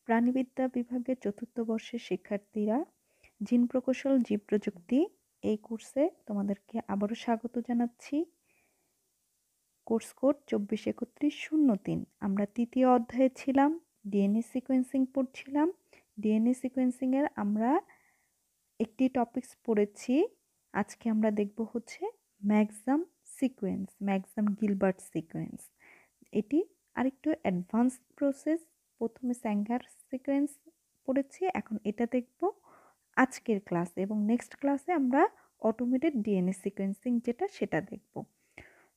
প্রাণিবিদ্যা বিভাগের চতুর্থ বর্ষের শিক্ষার্থীরা জিন প্রকৌশল জীব প্রযুক্তি এই কোর্সে তোমাদেরকে আবারও স্বাগত জানাচ্ছি। Course code 243103। আমরা তৃতীয় অধ্যায়ে ছিলাম, ডিএনএ সিকোয়েন্সিং পড়ছিলাম। ডিএনএ সিকোয়েন্সিং এর আমরা একটি টপিকস পড়েছি। আজকে আমরা দেখব হচ্ছে ম্যাক্সাম সিকোয়েন্স, ম্যাক্সাম গিলবার্ট সিকোয়েন্স। এটি আরেকটু অ্যাডভান্স প্রসেস। প্রথমে স্যাঙ্গার সিকোয়েন্স পড়েছি, এখন এটা দেখব আজকের ক্লাসে, এবং নেক্সট ক্লাসে আমরা অটোমেটেড ডিএনএ সিকোয়েন্সিং যেটা সেটা দেখব।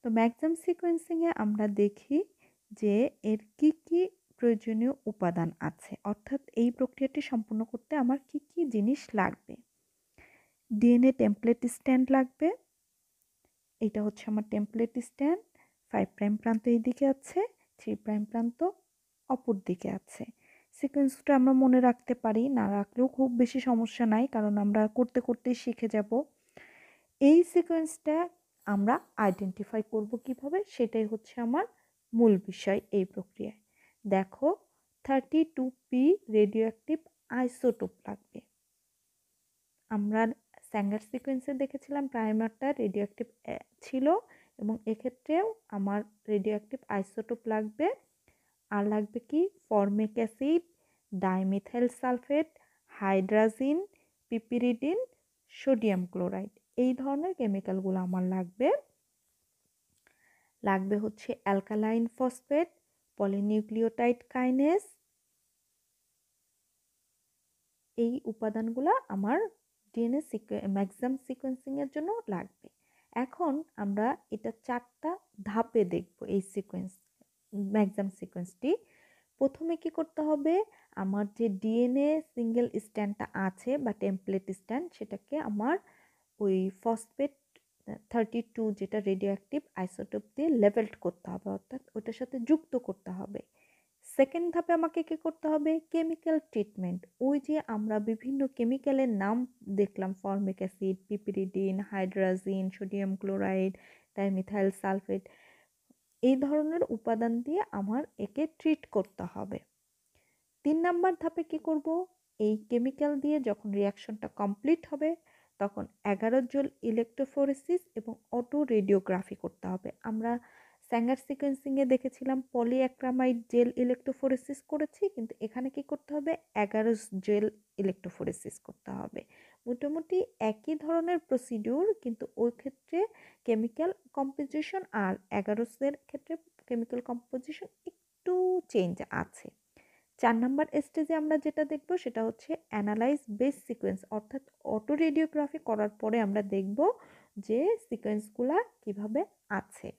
তো ম্যাক্সাম সিকোয়েন্সিংয়ে আমরা দেখি যে এর কি কি প্রয়োজনীয় উপাদান আছে, অর্থাৎ এই প্রক্রিয়াটি সম্পূর্ণ করতে আমার কি কি জিনিস লাগবে। ডিএনএ টেমপ্লেট স্ট্যান্ড লাগবে। এটা হচ্ছে আমার টেমপ্লেট স্ট্যান্ড। 5' প্রান্ত এই দিকে আছে, 3' প্রান্ত অপর দিকে আছে। সিকোয়েন্সটা আমরা মনে রাখতে পারি, না রাখলেও খুব বেশি সমস্যা নাই, কারণ আমরা করতে করতেই শিখে যাব। এই সিকোয়েন্সটা আমরা আইডেন্টিফাই করব কিভাবে, সেটাই হচ্ছে আমার মূল বিষয় এই প্রক্রিয়ায়। দেখো, 32P রেডিও অ্যাক্টিভ আইসোটোপ লাগবে। আমরা স্যাঙ্গার সিকোয়েন্সে দেখেছিলাম প্রাইমারটা রেডিও অ্যাক্টিভ ছিল, এবং এক্ষেত্রেও আমার রেডিও অ্যাক্টিভ আইসোটোপ লাগবে। আর লাগবে কি, formic acid, dimethyl sulphate, hydrazine, piperidine, sodium chloride, এই ধরনের কেমিক্যালগুলো আমার লাগবে। লাগবে হচ্ছে অ্যালকালাইন ফসফেট, পলিনিউক্লিওটাইড কাইনেজ। এই উপাদানগুলো আমার ডিএনএ ম্যাক্সাম সিকোয়েন্সিংয়ের জন্য লাগবে। এখন আমরা এটা 4টা ধাপে দেখব এই সিকোয়েন্স, ম্যাক্সাম সিকোয়েন্সটি। প্রথমে কি করতে হবে, আমার যে ডিএনএ সিঙ্গেল স্ট্যান্ডটা আছে বা টেমপ্লেট স্ট্যান্ড, সেটাকে আমার ওই ফসফেট 32 যেটা রেডিও অ্যাক্টিভ আইসোটোপ দিয়ে লেভেলড করতে হবে, অর্থাৎ ওটার সাথে যুক্ত করতে হবে। সেকেন্ড ধাপে আমাকে কি করতে হবে, কেমিক্যাল ট্রিটমেন্ট। ওই যে আমরা বিভিন্ন কেমিক্যালের নাম দেখলাম, formic acid, piperidine, hydrazine, sodium chloride, dimethyl sulphate, এই ধরনের উপাদান দিয়ে আমার একে ট্রিট করতে হবে। 3 নাম্বার ধাপে কি করব, এই কেমিক্যাল দিয়ে যখন রিয়াকশনটা কমপ্লিট হবে, তখন 11 জুল ইলেকট্রোফোরেসিস এবং অটো রেডিওগ্রাফি করতে হবে। আমরা স্যাঙ্গার সিকোয়েন্সিংয়ে দেখেছিলাম পলিঅ্যাক্রামাইড জেল ইলেকট্রোফোরেসিস করেছি, কিন্তু এখানে কি করতে হবে, 11 জেল ইলেকট্রোফোরেসিস করতে হবে। মোটামুটি একই ধরনের প্রসিডিউর, কিন্তু ওই ক্ষেত্রে কেমিক্যাল কম্পোজিশন আর 11 ক্ষেত্রে কেমিক্যাল কম্পোজিশন একটু চেঞ্জ আছে। 4 নাম্বার স্টেজে আমরা যেটা দেখব সেটা হচ্ছে অ্যানালাইজ বেস সিকোয়েন্স, অর্থাৎ অটো রেডিওগ্রাফি করার পরে আমরা দেখব যে সিকোয়েন্সগুলা কিভাবে আছে।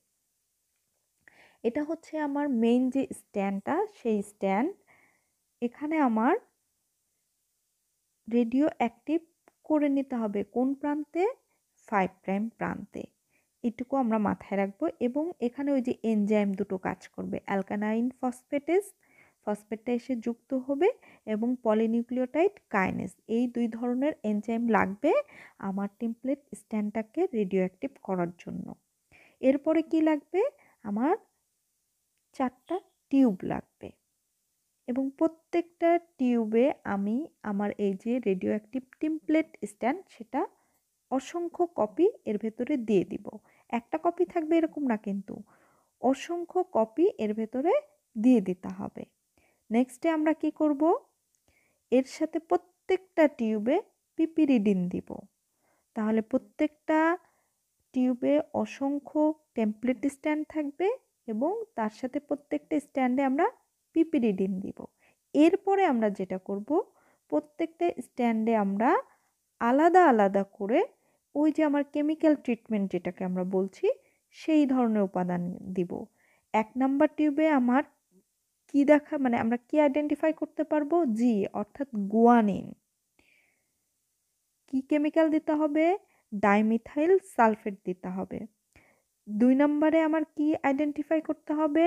এটা হচ্ছে আমার মেইন যে স্ট্যান্ডটা, সেই স্ট্যান্ড। এখানে আমার রেডিও অ্যাক্টিভ করে নিতে হবে কোন প্রান্তে, 5' প্রান্তে। এটুকু আমরা মাথায় রাখবো। এবং এখানে ওই যে এনজাইম দুটো কাজ করবে, অ্যালকানাইন ফসফেটটা এসে যুক্ত হবে, এবং পলিনিউক্লিওটাইড কাইনেজ, এই 2 ধরনের এনজাইম লাগবে আমার টেমপ্লেট স্ট্যান্ডটাকে রেডিও অ্যাক্টিভ করার জন্য। এরপরে কি লাগবে, আমার 4টা টিউব লাগবে, এবং প্রত্যেকটা টিউবে আমি আমার এই যে রেডিও অ্যাক্টিভ টেমপ্লেট স্ট্যান্ড, সেটা অসংখ্য কপি এর ভেতরে দিয়ে দিব। একটা কপি থাকবে এরকম না, কিন্তু অসংখ্য কপি এর ভেতরে দিয়ে দিতে হবে। নেক্সটে আমরা কি করব, এর সাথে প্রত্যেকটা টিউবে পিপিরিডিন দিব। তাহলে প্রত্যেকটা টিউবে অসংখ্য টেমপ্লেট স্ট্যান্ড থাকবে, এবং তার সাথে প্রত্যেকটা স্ট্যান্ডে আমরা পিপিরিডিন দিব। এরপরে আমরা যেটা করব, প্রত্যেকটা স্ট্যান্ডে আমরা আলাদা আলাদা করে ওই যে আমার কেমিক্যাল ট্রিটমেন্ট যেটাকে আমরা বলছি, সেই ধরনের উপাদান দিব। 1 নাম্বার টিউবে আমার কি মানে আমরা কি আইডেন্টিফাই করতে পারবো, জি অর্থাৎ গুয়ানিন। কি কেমিক্যাল দিতে হবে, ডাইমিথাইল সালফেট দিতে হবে। 2 নম্বরে আমার কি আইডেন্টিফাই করতে হবে,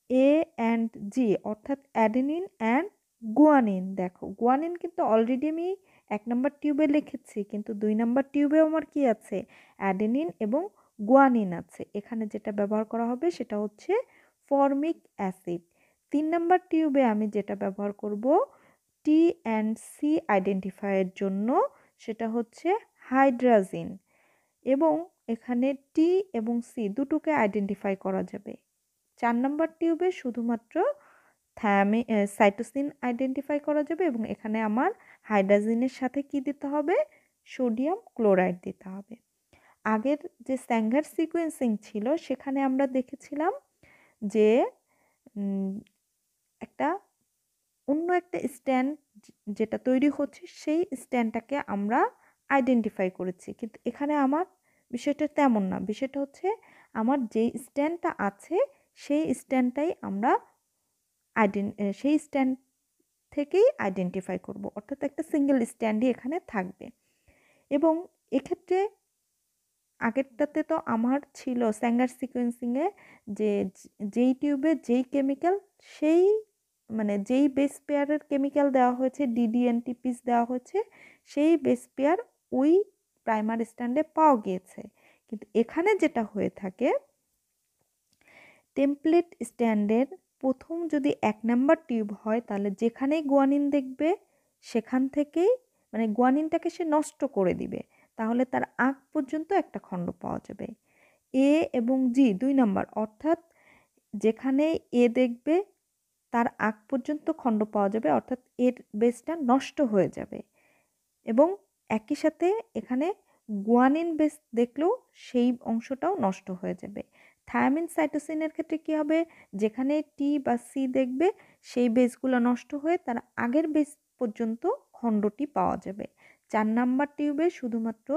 এ অ্যান্ড জি, অর্থাৎ অ্যাডেনিন অ্যান্ড গুয়ানিন। দেখো, গুয়ানিন কিন্তু অলরেডি আমি 1 নম্বর টিউবে লিখেছি, কিন্তু 2 নম্বর টিউবেও আমার কি আছে, অ্যাডেনিন এবং গুয়ানিন আছে। এখানে যেটা ব্যবহার করা হবে সেটা হচ্ছে ফর্মিক অ্যাসিড। 3 নাম্বার টিউবে আমি যেটা ব্যবহার করব টি অ্যান্ড সি আইডেন্টিফাইয়ের জন্য, সেটা হচ্ছে হাইড্রাজিন, এবং এখানে টি এবং সি দুটোকে আইডেন্টিফাই করা যাবে। 4 নাম্বার টিউবে শুধুমাত্র সাইটোসিন আইডেন্টিফাই করা যাবে, এবং এখানে আমার হাইড্রাজিনের সাথে কি দিতে হবে, সোডিয়াম ক্লোরাইড দিতে হবে। আগের যে স্যাঙ্গার সিকোয়েন্সিং ছিল সেখানে আমরা দেখেছিলাম যে একটা অন্য একটা স্ট্যান্ড যেটা তৈরি হচ্ছে সেই স্ট্যান্ডটাকে আমরা আইডেন্টিফাই করেছি, কিন্তু এখানে আমার বিষয়টা তেমন না। বিষয়টা হচ্ছে আমার যেই স্ট্যান্ডটা আছে সেই স্ট্যান্ডটাই আমরা সেই স্ট্যান্ড থেকেই আইডেন্টিফাই করব, অর্থাৎ একটা সিঙ্গেল স্ট্যান্ডই এখানে থাকবে। এবং এক্ষেত্রে আগেরটাতে তো আমার ছিল স্যাঙ্গার সিকোয়েন্সিংয়ে যে যেই টিউবে যেই কেমিক্যাল, সেই মানে যেই বেস পেয়ারের কেমিক্যাল দেওয়া হয়েছে, ডিডিএনটিপিস দেওয়া হয়েছে, সেই বেস পেয়ার ওই প্রাইমার স্ট্যান্ডে পাওয়া গিয়েছে। কিন্তু এখানে যেটা হয়ে থাকে, টেমপ্লেট স্ট্যান্ডের প্রথম যদি 1 নাম্বার টিউব হয় তাহলে যেখানেই গুয়ানিন দেখবে সেখান থেকেই মানে গুয়ানিনটাকে সে নষ্ট করে দিবে, তাহলে তার আগ পর্যন্ত একটা খণ্ড পাওয়া যাবে। এ এবং জি 2 নাম্বার, অর্থাৎ যেখানে এ দেখবে তার আগ পর্যন্ত খণ্ড পাওয়া যাবে, অর্থাৎ এর বেসটা নষ্ট হয়ে যাবে। এবং একই সাথে এখানে গুয়ানিন বেস দেখলেও সেই অংশটাও নষ্ট হয়ে যাবে। থায়ামিন সাইটোসিনের ক্ষেত্রে কী হবে, যেখানে টি বা সি দেখবে সেই বেসগুলো নষ্ট হয়ে তার আগের বেস পর্যন্ত খণ্ডটি পাওয়া যাবে। 4 নাম্বার টিউবে শুধুমাত্র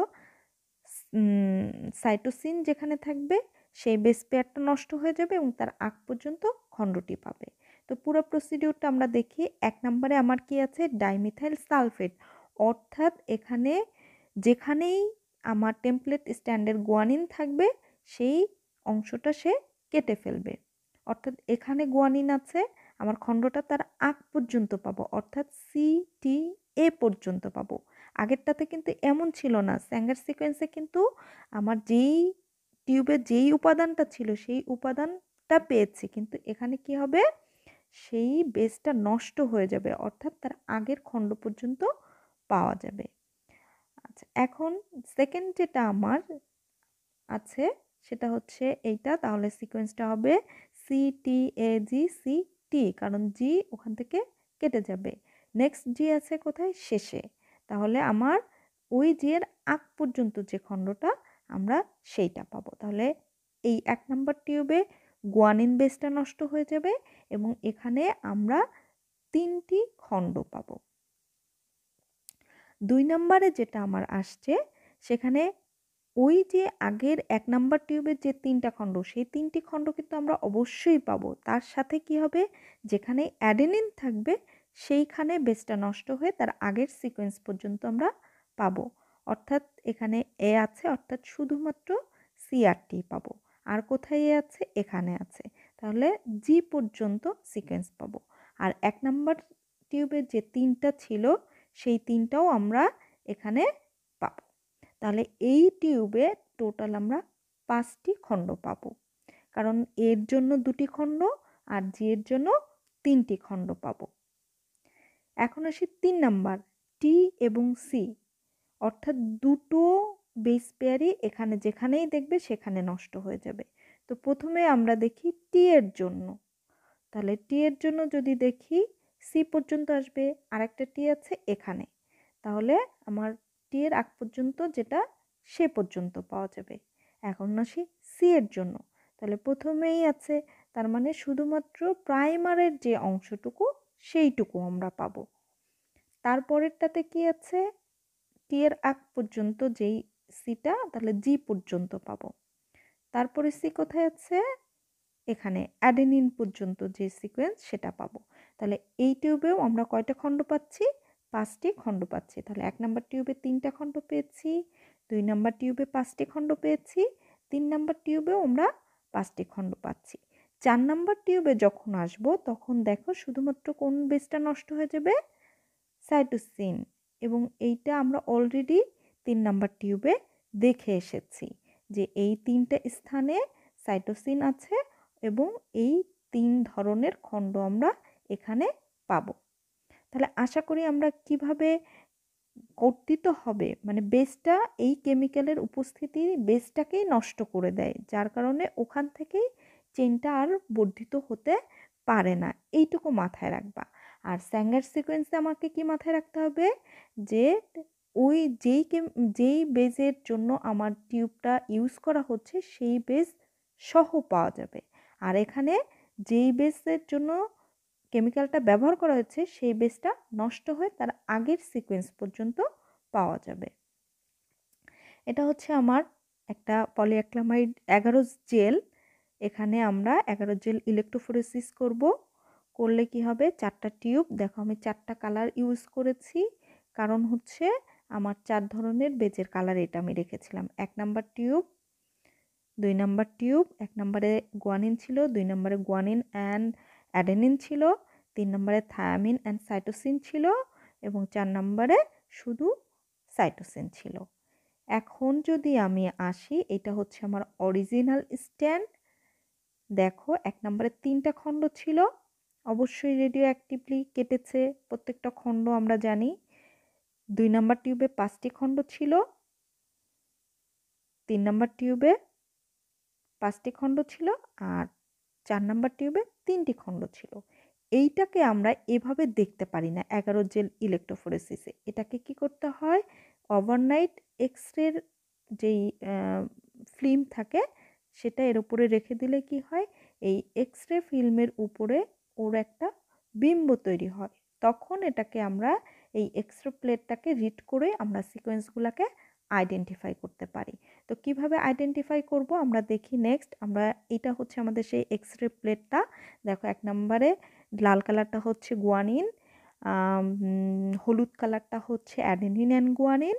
সাইটোসিন যেখানে থাকবে সেই বেস পেয়ারটা নষ্ট হয়ে যাবে এবং তার আগ পর্যন্ত খণ্ডটি পাবে। তো পুরো প্রসিডিউরটা আমরা দেখি। 1 নম্বরে আমার কি আছে, ডাইমিথাইল সালফেট, অর্থাৎ এখানে যেখানেই আমার টেমপ্লেট স্ট্যান্ডের গুয়ানিন থাকবে সেই অংশটা সে কেটে ফেলবে। অর্থাৎ এখানে গুয়ানিন আছে, আমার খণ্ডটা তার আগ পর্যন্ত পাবো, অর্থাৎ সি টি এ পর্যন্ত পাবো। আগেরটাতে কিন্তু এমন ছিল না, স্যাঙ্গার সিকোয়েন্সে কিন্তু আমার যেই টিউবে যেই উপাদানটা ছিল সেই উপাদানটা পেয়েছি, কিন্তু এখানে কি হবে, সেই বেসটা নষ্ট হয়ে যাবে, অর্থাৎ তার আগের খণ্ড পর্যন্ত পাওয়া যাবে। আচ্ছা, এখন সেকেন্ড যেটা আমার আছে সেটা হচ্ছে এইটা, তাহলে সিকোয়েন্সটা হবে C T A G C টি, কারণ জি ওখান থেকে কেটে যাবে। নেক্সট জি আছে কোথায়, শেষে, তাহলে আমার ওই জি এর আগ পর্যন্ত যে খণ্ডটা আমরা সেইটা পাবো। তাহলে এই 1 নাম্বার টিউবে গুয়ানিন বেসটা নষ্ট হয়ে যাবে এবং এখানে আমরা 3টি খণ্ড পাবো। 2 নাম্বারে যেটা আমার আসছে সেখানে ওই যে আগের 1 নাম্বার টিউবের যে 3টা খণ্ড, সেই 3টি খণ্ড কিন্তু আমরা অবশ্যই পাবো। তার সাথে কি হবে, যেখানে অ্যাডেনিন থাকবে সেইখানে বেসটা নষ্ট হয়ে তার আগের সিকোয়েন্স পর্যন্ত আমরা পাবো। অর্থাৎ এখানে এ আছে, অর্থাৎ শুধুমাত্র সি আর টি পাবো। আর কোথায় এ আছে, এখানে আছে, তাহলে জি পর্যন্ত সিকোয়েন্স পাবো। আর 1 নাম্বার টিউবের যে 3টা ছিল সেই 3টাও আমরা এখানে পাবো। তাহলে এই টিউবে টোটাল আমরা 5টি খণ্ড পাবো, কারণ এর জন্য 2টি খণ্ড আর জি এর জন্য 3টি খণ্ড পাবো। এখন আসি 3 নাম্বার, টি এবং সি, অর্থাৎ দুটো বেস পেয়ারই এখানে যেখানেই দেখবে সেখানে নষ্ট হয়ে যাবে। তো প্রথমে আমরা দেখি টি এর জন্য, তাহলে টি এর জন্য যদি দেখি সি পর্যন্ত আসবে, আরেকটা টি আছে এখানে, তাহলে আমার টি এর আগ পর্যন্ত যেটা সে পর্যন্ত পাওয়া যাবে। এখন আসি সি এর জন্য, তাহলে প্রথমেই আছে, তার মানে শুধুমাত্র প্রাইমারের যে অংশটুকু সেইটুকু আমরা পাবো। তারপরেরটাতে কি আছে, টি এর আগ পর্যন্ত যেই সিটা, তাহলে জি পর্যন্ত পাবো। তারপরে সি কোথায় আছে, এখানে অ্যাডেনিন পর্যন্ত যে সিকোয়েন্স সেটা পাবো। তাহলে এই টিউবেও আমরা কয়টা খণ্ড পাচ্ছি, 5টি খণ্ড পাচ্ছি। তাহলে 1 নাম্বার টিউবে 3টা খণ্ড পেয়েছি, 2 নাম্বার টিউবে 5টি খণ্ড পেয়েছি, 3 নাম্বার টিউবেও আমরা 5টি খণ্ড পাচ্ছি। 4 নাম্বার টিউবে যখন আসবো তখন দেখো শুধুমাত্র কোন বেসটা নষ্ট হয়ে যাবে, সাইটোসিন, এবং এইটা আমরা অলরেডি 3 নাম্বার টিউবে দেখে এসেছি যে এই 3টা স্থানে সাইটোসিন আছে এবং এই 3 ধরনের খণ্ড আমরা এখানে পাবো। তাহলে আশা করি আমরা কিভাবে কর্তিত হবে, মানে বেসটা এই কেমিক্যালের উপস্থিতি বেসটাকেই নষ্ট করে দেয়, যার কারণে ওখান থেকেই চেনটা আর বর্ধিত হতে পারে না, এইটুকু মাথায় রাখবা। আর স্যাঙ্গার সিকোয়েন্সে আমাকে কি মাথায় রাখতে হবে, যে ওই যেই বেজের জন্য আমার টিউবটা ইউজ করা হচ্ছে সেই বেজ সহ পাওয়া যাবে, আর এখানে যেই বেসের জন্য কেমিক্যালটা ব্যবহার করা হচ্ছে সেই বেসটা নষ্ট হয়ে তার আগের সিকোয়েন্স পর্যন্ত পাওয়া যাবে। এটা হচ্ছে আমার একটা পলিঅ্যাক্রিলামাইড 11 জেল। এখানে আমরা 11 জেল ইলেকট্রোফোরেসিস করব। করলে কি হবে, 4টা টিউব, দেখো আমি 4টা কালার ইউজ করেছি, কারণ হচ্ছে আমার 4 ধরনের বেজের কালার এটা আমি রেখেছিলাম। 1 নাম্বার টিউব, 2 নাম্বার টিউব, 1 নম্বরে গুয়ানিন ছিল, 2 নম্বরে গুয়ানিন অ্যান্ড অ্যাডেনিন ছিল, 3 নম্বরে থায়ামিন অ্যান্ড সাইটোসিন ছিল, এবং 4 নম্বরে শুধু সাইটোসিন ছিল। এখন যদি আমি আসি, এটা হচ্ছে আমার অরিজিনাল স্ট্যান্ড। দেখো 1 নম্বরে 3টা খণ্ড ছিল, অবশ্যই রেডিও অ্যাক্টিভলি কেটেছে প্রত্যেকটা খণ্ড আমরা জানি। 2 নম্বর টিউবে 5টি খণ্ড ছিল, 3 নম্বর টিউবে 5টি খণ্ড ছিল, আর 4 নম্বর টিউবে 3টি খণ্ড ছিল। এইটাকে আমরা এভাবে দেখতে পারি না 11 জেল ইলেকট্রোফোরেসিসে। এটাকে কি করতে হয়, ওভারনাইট এক্সরের যেই ফিল্ম থাকে সেটা এর উপরে রেখে দিলে কি হয়, এই এক্সরে ফিল্মের উপরে ওর একটা বিম্ব তৈরি হয়, তখন এটাকে আমরা এই এক্সরে প্লেটটাকে রিড করে আমরা সিকোয়েন্সগুলোকে আইডেন্টিফাই করতে পারি। তো কিভাবে আইডেন্টিফাই করব আমরা দেখি নেক্সট। আমরা এটা হচ্ছে আমাদের সেই এক্সরে প্লেটটা। দেখো 1 নম্বরে লাল কালারটা হচ্ছে গুয়ানিন, হলুদ কালারটা হচ্ছে অ্যাডেনিন অ্যান্ড গুয়ানিন,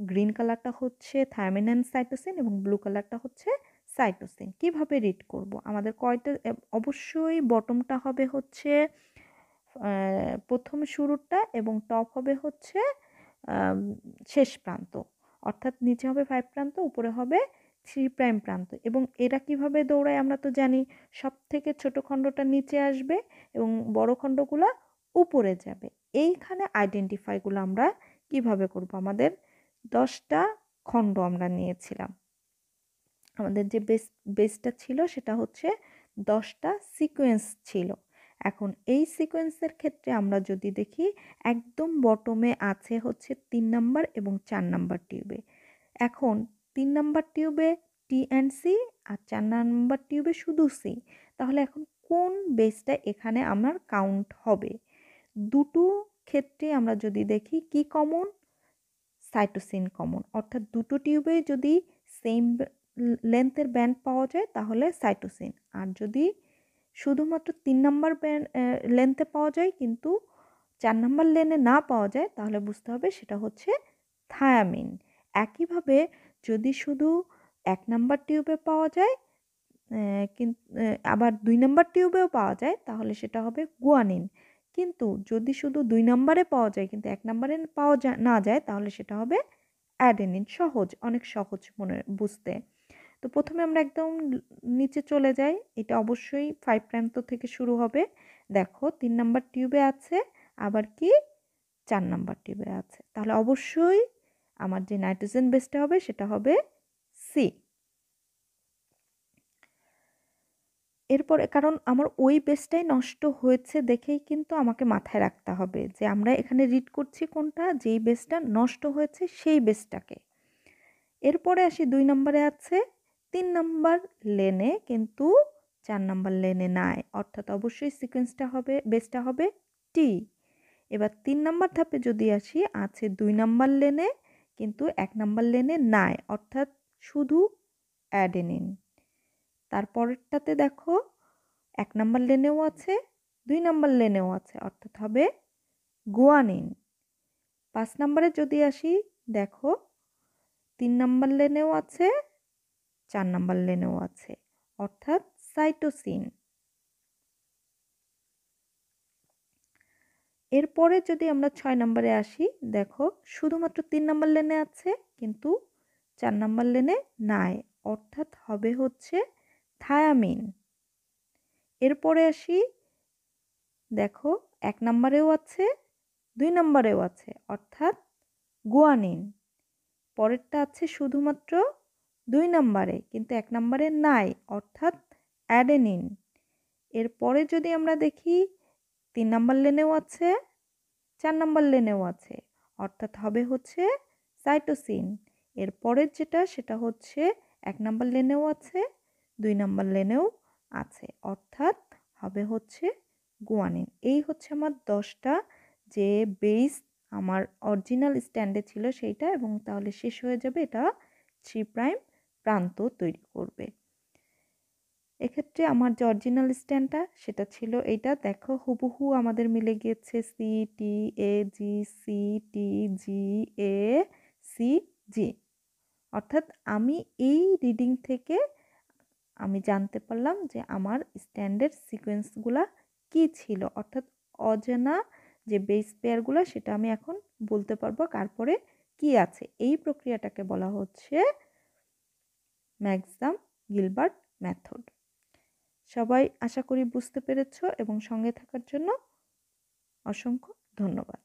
গ্রিন কালারটা হচ্ছে থায়ামিন অ্যান্ড সাইটোসিন, এবং ব্লু কালারটা হচ্ছে সাইটোসিন। কিভাবে রিড করব, আমাদের কয়টা, অবশ্যই বটমটা হবে হচ্ছে প্রথম শুরুটা, এবং টপ হবে হচ্ছে শেষ প্রান্ত, অর্থাৎ নিচে হবে 5 প্রান্ত, উপরে হবে 3 প্রাইম প্রান্ত। এবং এরা কিভাবে দৌড়ায় আমরা তো জানি, সব থেকে ছোট খণ্ডটা নিচে আসবে এবং বড় খণ্ডগুলো উপরে যাবে। এইখানে আইডেন্টিফাইগুলো আমরা কিভাবে করব, আমাদের 10টা খণ্ড আমরা নিয়েছিলাম, আমাদের যে বেসটা ছিল সেটা হচ্ছে 10টা সিকোয়েন্স ছিল। এখন এই সিকোয়েন্সের ক্ষেত্রে আমরা যদি দেখি, একদম বটমে আছে হচ্ছে 3 নাম্বার এবং 4 নাম্বার টিউবে। এখন 3 নাম্বার টিউবে টি অ্যান্ড সি, আর 4 নাম্বার টিউবে শুধু সি। তাহলে এখন কোন বেসটা এখানে আমার কাউন্ট হবে, দুটো ক্ষেত্রে আমরা যদি দেখি কি কমন, সাইটোসিন কমন, অর্থাৎ দুটো টিউবে যদি সেম লেন্থের ব্যান্ড পাওয়া যায় তাহলে সাইটোসিন, আর যদি শুধুমাত্র 3 নাম্বার ব্যান্ড লেন্থে পাওয়া যায় কিন্তু 4 নাম্বার লেনে না পাওয়া যায়, তাহলে বুঝতে হবে সেটা হচ্ছে থায়ামিন। একইভাবে যদি শুধু 1 নাম্বার টিউবে পাওয়া যায় কিন্তু আবার 2 নাম্বার টিউবেও পাওয়া যায়, তাহলে সেটা হবে গুয়ানিন। কিন্তু যদি শুধু 2 নাম্বারে পাওয়া যায় কিন্তু 1 নাম্বারে পাওয়া না যায়, তাহলে সেটা হবে অ্যাডেনিন। সহজ, অনেক সহজ মনে বুঝতে। তো প্রথমে আমরা একদম নিচে চলে যাই, এটা অবশ্যই 5 প্রান্ত থেকে শুরু হবে। দেখো 3 নাম্বার টিউবে আছে, আবার কি 4 নাম্বার টিউবে আছে, তাহলে অবশ্যই আমার যে নাইট্রোজেন বেসটা হবে সেটা হবে সি। এরপরে কারণ আমার ওই বেসটাই নষ্ট হয়েছে দেখেই কিন্তু আমাকে মাথায় রাখতে হবে যে আমরা এখানে রিড করছি কোনটা, যেই বেসটা নষ্ট হয়েছে সেই বেসটাকে। এরপরে আসি 2 নম্বরে আছে 3 নাম্বার লেনে কিন্তু 4 নাম্বার লেনে নাই, অর্থাৎ অবশ্যই সিকোয়েন্সটা হবে, বেসটা হবে টি। এবার 3 নাম্বার ধাপে যদি আসি, আছে 2 নাম্বার লেনে কিন্তু 1 নাম্বার লেনে নাই, অর্থাৎ শুধু অ্যাডেনিন। তারপরেরটাতে দেখো 1 নাম্বার লেনেও আছে, 2 নাম্বার লেনেও আছে, অর্থাৎ হবে গুয়ানিন। 5 নাম্বারে যদি আসি, দেখো 3 নাম্বার লেনেও আছে, 4 নাম্বার লেনেও আছে, অর্থাৎ সাইটোসিন। এরপরে যদি আমরা 6 নাম্বারে আসি, দেখো শুধুমাত্র 3 নাম্বার লেনে আছে কিন্তু 4 নাম্বার লেনে নাই, অর্থাৎ হবে হচ্ছে থায়ামিন। এরপরে আসি, দেখো 1 নম্বরেও আছে 2 নম্বরেও আছে, অর্থাৎ গুয়ানিন। পরেরটা আছে শুধুমাত্র 2 নম্বরে, কিন্তু 1 নম্বরে নাই, অর্থাৎ অ্যাডেনিন। এরপরে যদি আমরা দেখি 3 নম্বর লেনেও আছে, 4 নম্বর লেনেও আছে, অর্থাৎ হবে হচ্ছে সাইটোসিন। এরপরের যেটা সেটা হচ্ছে 1 নম্বর লেনেও আছে, 2 নম্বর লেনেও আছে, অর্থাৎ হবে হচ্ছে গুয়ানিন। এই হচ্ছে আমার 10টা যে বেস আমার অরিজিনাল স্ট্যান্ডে ছিল সেইটা, এবং তাহলে শেষ হয়ে যাবে, এটা 3 প্রাইম প্রান্ত তৈরি করবে। এক্ষেত্রে আমার যে অরিজিনাল স্ট্যান্ডটা সেটা ছিল এইটা, দেখো হুবহু আমাদের মিলে গিয়েছে C T A G, C T G A C G. অর্থাৎ আমি এই রিডিং থেকে আমি জানতে পারলাম যে আমার স্ট্যান্ডের সিকোয়েন্সগুলা কি ছিল, অর্থাৎ অজানা যে বেস পেয়ারগুলো সেটা আমি এখন বলতে পারবো কারপরে কি আছে। এই প্রক্রিয়াটাকে বলা হচ্ছে ম্যাক্সাম গিলবার্ট মেথড। সবাই আশা করি বুঝতে পেরেছো, এবং সঙ্গে থাকার জন্য অসংখ্য ধন্যবাদ।